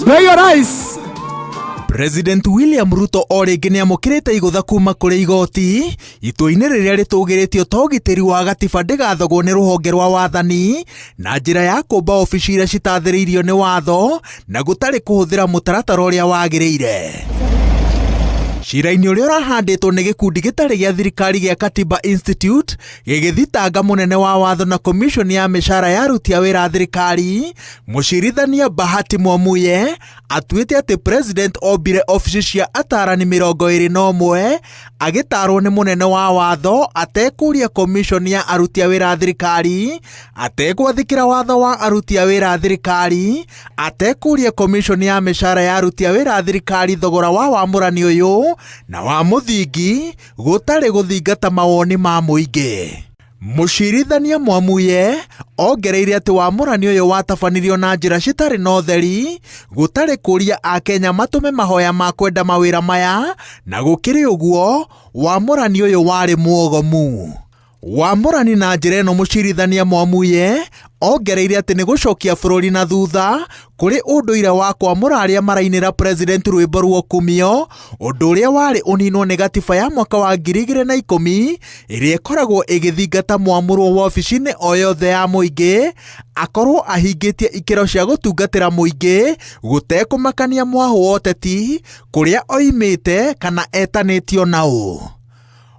Ndio rais. President William Ruto orĩngĩ nĩamũkĩrĩte igũtha kuma kũrĩ igoti itua-inĩ rĩrĩa rĩtũgĩrĩtio ta ũgitĩri wa gatiba ndĩgathogwo nĩ rũhonge rwa wathani na njĩra ya kũmba ofici iria citathĩrĩirio nĩ watho na gũtarĩ kũhũthĩra mũtaratara ũrĩa wagĩrĩire. Cira-inĩ ũrĩa ũrahandĩtwo nĩ gĩkundi gĩtarĩ gĩa thirikari gĩa Katiba Institute gĩgĩthitanga mũnene wa watho na commission ya mĩcara ya aruti a wĩra a thirikari, mũcirithania Bahati Mwamuye atuĩte atĩ president ombire ofici cia atarani 21 agĩtarwo nĩ mũnene wa watho atekũria commission ya aruti a wĩra a thirikari, ategwathĩkĩra watho wa aruti a wĩra a thirikari, atekũria commission ya mĩcara ya aruti a wĩra a thirikari thogora wa wamũrani ũyũ na wa mũthingi gũtarĩ gũthingata mawoni ma mũingĩ. Mũcirithania Mwamuye ongereire atĩ wamũrani ũyũ watabanirio na njĩra citarĩ na ũtheri, gũtarĩ kũria Akenya matũme mahoya ma kwenda mawĩra maya, na gũkĩrĩ ũguo wamũrani ũyũ warĩ mwogomu. Wamũrani na njĩra ĩno mũcirithania Mwamuye ongereire atĩ nĩ gũcokia bũrũri na thutha kũrĩ ũndũire wa kwamũra arĩa marainĩra president rwĩmbo rwa kumio, ũndũ ũrĩa warĩ ũninwo nĩ gatiba ya mwaka wa 2010 ĩrĩa ĩkoragwo ĩgĩthingata mwamũrwo wa ofici-inĩ o yothe ya mũingĩ akorwo ahingĩtie ikĩro cia gũtungatĩra mũingĩ gũtekũmakania mwahũ wa ũteti kũrĩa oimĩte kana etanĩtio naũ.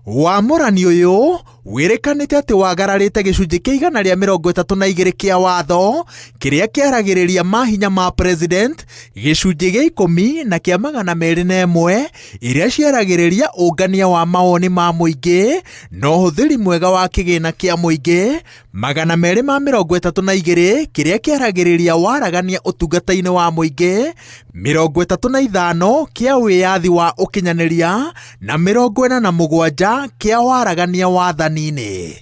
Wamũrani ũyũ wĩrĩkanĩte atĩ wagararĩte gĩcunjĩ kĩa 132 kĩa watho kĩrĩa kĩaragĩrĩria mahinya ma president, gĩcunjĩ gĩa 10 na kĩa 201 iria ciaragĩrĩria ũngania wa mawoni ma mũingĩ na ũhũthĩri mwega wa kĩgĩna kĩa mũingĩ, 232 kĩrĩa kĩaragĩrĩria waragania ũtungata-inĩ wa mũingĩ, 35 kĩa wĩyathi wa ũkinyanĩria na 47 kĩa waragania wathani-inĩ.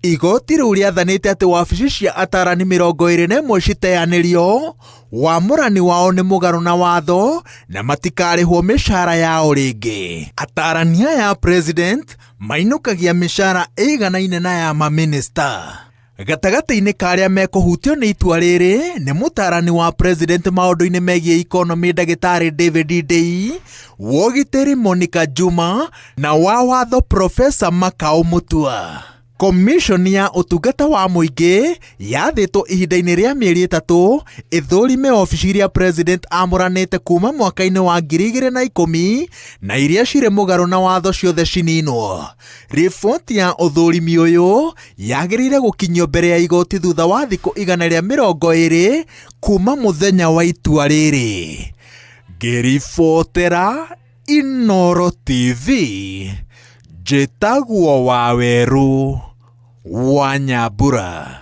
Igoti rĩu rĩathanĩte atĩ wabici cia atarani 21 citeanĩrio, wamũrani wao nĩ mũgarũ na watho na matikarĩhwo mĩcara yao rĩngĩ. Atarani aya president mainũkagia mĩcara ĩiganaine na ya maminista. Gatagatĩ-inĩ ka arĩa mekũhutio nĩ itua rĩrĩ nĩ mũtarani wa president maũndũ-inĩ megiĩ economy Ndagĩtarĩ David Ndei, wogitĩri Monica Juma na wa watho Professor Makau Mutua. Commission ya ũtungata wa mũingĩ yathĩtwo ihinda-inĩ rĩa mĩeri 3 ĩthũrime ofici iria president amũranĩte kuma mwaka-inĩ wa 2010 na iria cirĩ mũgarũ na watho ciothe cininwo. Riboti ya ũthũrimi ũyũ yagĩrĩire gũkinyio mbere ya igoti thutha wa thikũ 120 kuma mũthenya wa itua rĩrĩ. Ngĩribotera Inooro TV, njĩtagwo Waweru wa Nyambura.